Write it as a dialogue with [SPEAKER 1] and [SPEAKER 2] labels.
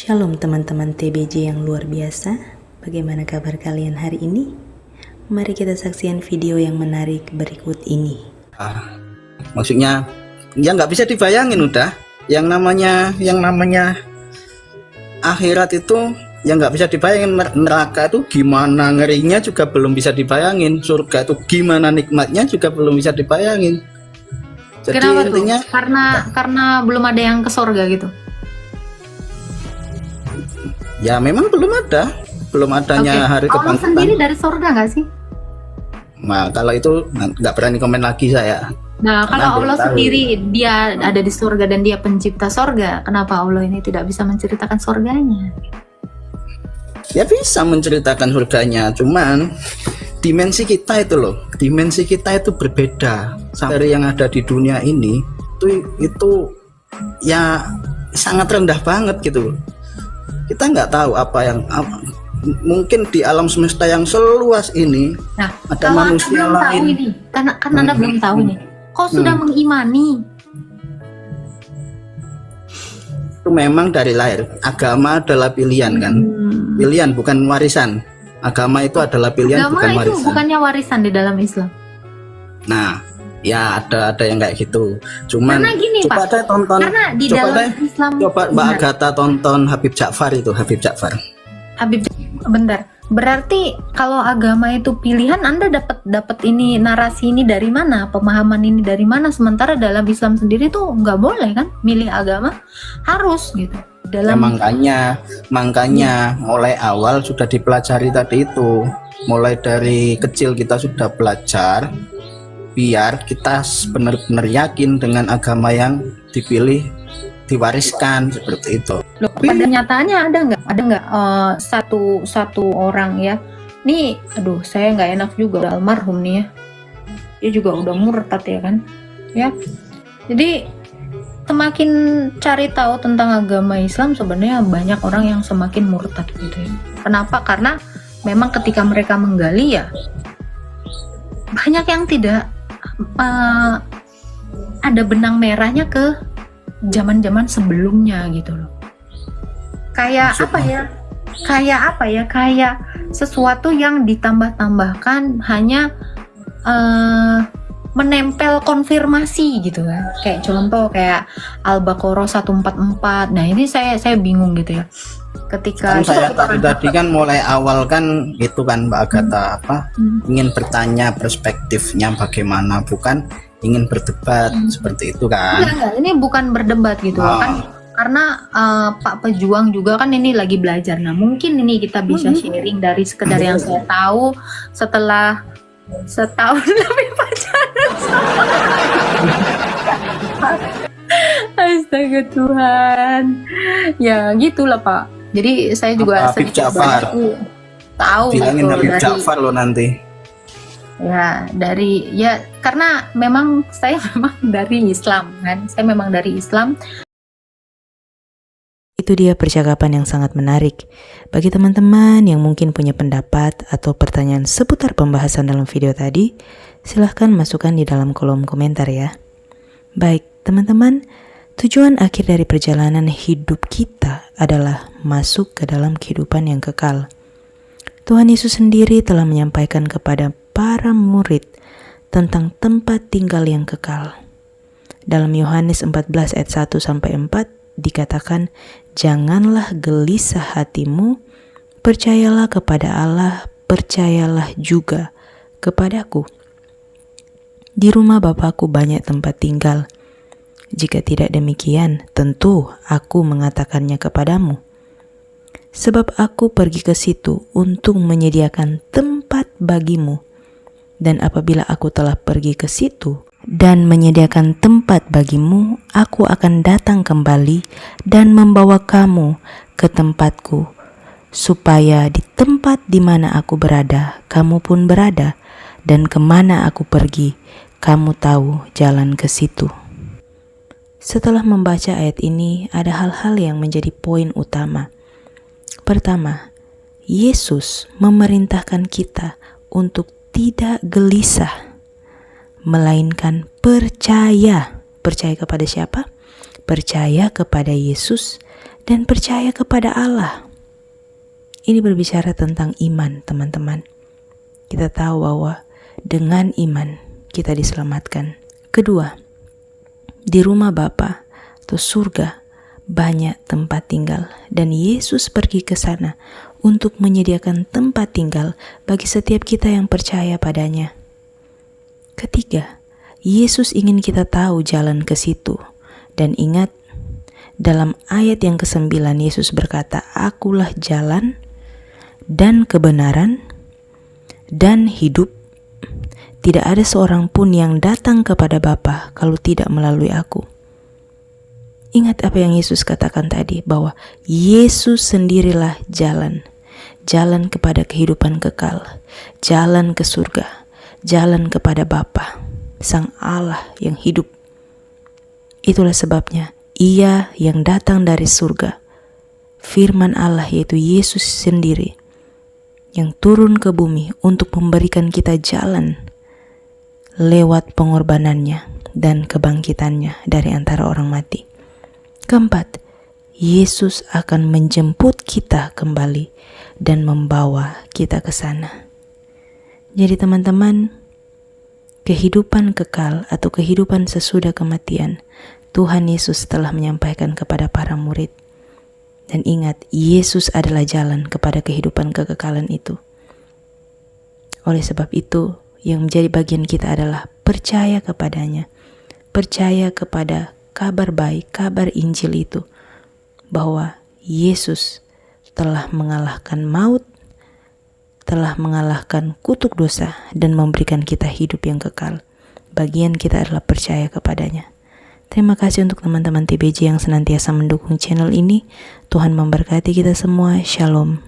[SPEAKER 1] Shalom teman-teman TBJ yang luar biasa. Bagaimana kabar kalian hari ini? Mari kita saksikan video yang menarik berikut ini.
[SPEAKER 2] Maksudnya ya nggak bisa dibayangin udah. Yang namanya akhirat itu yang nggak bisa dibayangin. Neraka itu gimana ngerinya juga belum bisa dibayangin. Surga itu gimana nikmatnya juga belum bisa dibayangin. Jadi
[SPEAKER 3] kenapa
[SPEAKER 2] intinya
[SPEAKER 3] tuh? Karena belum ada yang ke surga gitu.
[SPEAKER 2] ya memang belum adanya hari
[SPEAKER 3] Allah
[SPEAKER 2] kebangkitan.
[SPEAKER 3] sendiri dari surga nggak sih?
[SPEAKER 2] Nah kalau itu nggak berani komen lagi saya.
[SPEAKER 3] Nah,
[SPEAKER 2] Karena
[SPEAKER 3] kalau
[SPEAKER 2] belum
[SPEAKER 3] Allah
[SPEAKER 2] tahu.
[SPEAKER 3] sendiri dia ada di surga dan dia pencipta surga, kenapa Allah ini tidak bisa menceritakan surganya?
[SPEAKER 2] Ya bisa menceritakan surganya, cuman dimensi kita itu berbeda dari yang ada di dunia ini. Itu ya sangat rendah banget gitu. Kita nggak tahu mungkin di alam semesta yang seluas ini
[SPEAKER 3] Nah,
[SPEAKER 2] ada
[SPEAKER 3] kalau
[SPEAKER 2] manusia
[SPEAKER 3] Anda belum tahu
[SPEAKER 2] lain.
[SPEAKER 3] ini, karena Anda belum tahu nih, kok sudah mengimani?
[SPEAKER 2] Itu memang dari lahir. Agama adalah pilihan kan, pilihan bukan warisan. Agama itu adalah pilihan,
[SPEAKER 3] Agama
[SPEAKER 2] bukan
[SPEAKER 3] itu
[SPEAKER 2] warisan.
[SPEAKER 3] bukannya warisan di dalam Islam.
[SPEAKER 2] Nah, ya ada yang kayak gitu. Cuman
[SPEAKER 3] Karena gini,
[SPEAKER 2] coba
[SPEAKER 3] Pak.
[SPEAKER 2] deh tonton.
[SPEAKER 3] Karena di
[SPEAKER 2] Coba
[SPEAKER 3] dalam
[SPEAKER 2] deh,
[SPEAKER 3] Islam,
[SPEAKER 2] coba Mbak
[SPEAKER 3] benar.
[SPEAKER 2] Agatha tonton Habib Ja'far itu, Habib Ja'far.
[SPEAKER 3] Habib, bentar. Berarti kalau agama itu pilihan, Anda dapat ini narasi ini dari mana? Pemahaman ini dari mana? Sementara dalam Islam sendiri tuh nggak boleh kan milih agama, harus gitu.
[SPEAKER 2] Ya,
[SPEAKER 3] Dalam
[SPEAKER 2] makanya mulai awal sudah dipelajari tadi itu. Mulai dari kecil kita sudah belajar biar kita benar-benar yakin dengan agama yang dipilih, diwariskan seperti itu.
[SPEAKER 3] loh, pada nyatanya ada nggak satu orang ya? Nih, aduh, saya nggak enak juga udah almarhum nih ya. Dia juga udah murtad ya kan? Ya. Jadi semakin cari tahu tentang agama Islam sebenarnya banyak orang yang semakin murtad gitu ya. Kenapa? Karena memang ketika mereka menggali ya banyak yang tidak ada benang merahnya ke zaman-zaman sebelumnya gitu loh. Kayak apa ya? Kayak sesuatu yang ditambah-tambahkan hanya menempel konfirmasi gitu kan. Kayak contoh kayak Al-Baqarah 144. Nah, ini saya bingung gitu ya. Ketika
[SPEAKER 2] Kan saya tadi kan mulai awal kan itu kan Mbak Agatha ingin bertanya perspektifnya bagaimana, bukan ingin berdebat seperti itu kan.
[SPEAKER 3] Enggak, ini bukan berdebat gitu kan. Karena Pak Pejuang juga kan ini lagi belajar. Nah, mungkin ini kita bisa sharing dari sekedar yang saya tahu setelah setahun lebih pacaran. Astaga Tuhan. Ya, gitulah Pak. Jadi saya juga
[SPEAKER 2] Habib
[SPEAKER 3] sedikit
[SPEAKER 2] Ja'far.
[SPEAKER 3] tahu
[SPEAKER 2] Bilangin
[SPEAKER 3] gitu
[SPEAKER 2] Habib
[SPEAKER 3] dari
[SPEAKER 2] Ja'far lo nanti.
[SPEAKER 3] ya karena memang saya memang dari Islam kan. Saya memang dari Islam.
[SPEAKER 1] Itu dia percakapan yang sangat menarik. Bagi teman-teman yang mungkin punya pendapat atau pertanyaan seputar pembahasan dalam video tadi, silahkan masukkan di dalam kolom komentar ya. Baik, teman-teman, tujuan akhir dari perjalanan hidup kita adalah masuk ke dalam kehidupan yang kekal. Tuhan Yesus sendiri telah menyampaikan kepada para murid tentang tempat tinggal yang kekal. Dalam Yohanes 14 ayat 1-4 dikatakan, "Janganlah gelisah hatimu, percayalah kepada Allah, percayalah juga kepadaku. Di rumah Bapakku banyak tempat tinggal. Jika tidak demikian, tentu aku mengatakannya kepadamu. Sebab aku pergi ke situ untuk menyediakan tempat bagimu. Dan apabila aku telah pergi ke situ dan menyediakan tempat bagimu, aku akan datang kembali dan membawa kamu ke tempatku, supaya di tempat di mana aku berada, kamu pun berada, dan kemana aku pergi, kamu tahu jalan ke situ." Setelah membaca ayat ini, ada hal-hal yang menjadi poin utama. Pertama, Yesus memerintahkan kita untuk tidak gelisah, melainkan percaya. Percaya kepada siapa? Percaya kepada Yesus dan percaya kepada Allah. Ini berbicara tentang iman, teman-teman. Kita tahu bahwa dengan iman kita diselamatkan. Kedua, di rumah Bapa atau surga banyak tempat tinggal, dan Yesus pergi ke sana untuk menyediakan tempat tinggal bagi setiap kita yang percaya padanya. Ketiga, Yesus ingin kita tahu jalan ke situ. Dan ingat, dalam ayat yang ke-9 Yesus berkata, "Akulah jalan dan kebenaran dan hidup. Tidak ada seorang pun yang datang kepada Bapa kalau tidak melalui aku." Ingat apa yang Yesus katakan tadi, bahwa Yesus sendirilah jalan. Jalan kepada kehidupan kekal, jalan ke surga, jalan kepada Bapa, Sang Allah yang hidup. Itulah sebabnya Ia yang datang dari surga, firman Allah yaitu Yesus sendiri, yang turun ke bumi untuk memberikan kita jalan lewat pengorbanannya dan kebangkitannya dari antara orang mati. Keempat, Yesus akan menjemput kita kembali dan membawa kita ke sana. Jadi teman-teman, kehidupan kekal atau kehidupan sesudah kematian, Tuhan Yesus telah menyampaikan kepada para murid. Dan ingat, Yesus adalah jalan kepada kehidupan kekekalan itu. Oleh sebab itu, yang menjadi bagian kita adalah percaya kepadanya. Percaya kepada kabar baik, kabar Injil itu, bahwa Yesus telah mengalahkan maut, telah mengalahkan kutuk dosa, dan memberikan kita hidup yang kekal. Bagian kita adalah percaya kepadanya. Terima kasih untuk teman-teman TBJ yang senantiasa mendukung channel ini. Tuhan memberkati kita semua. Shalom.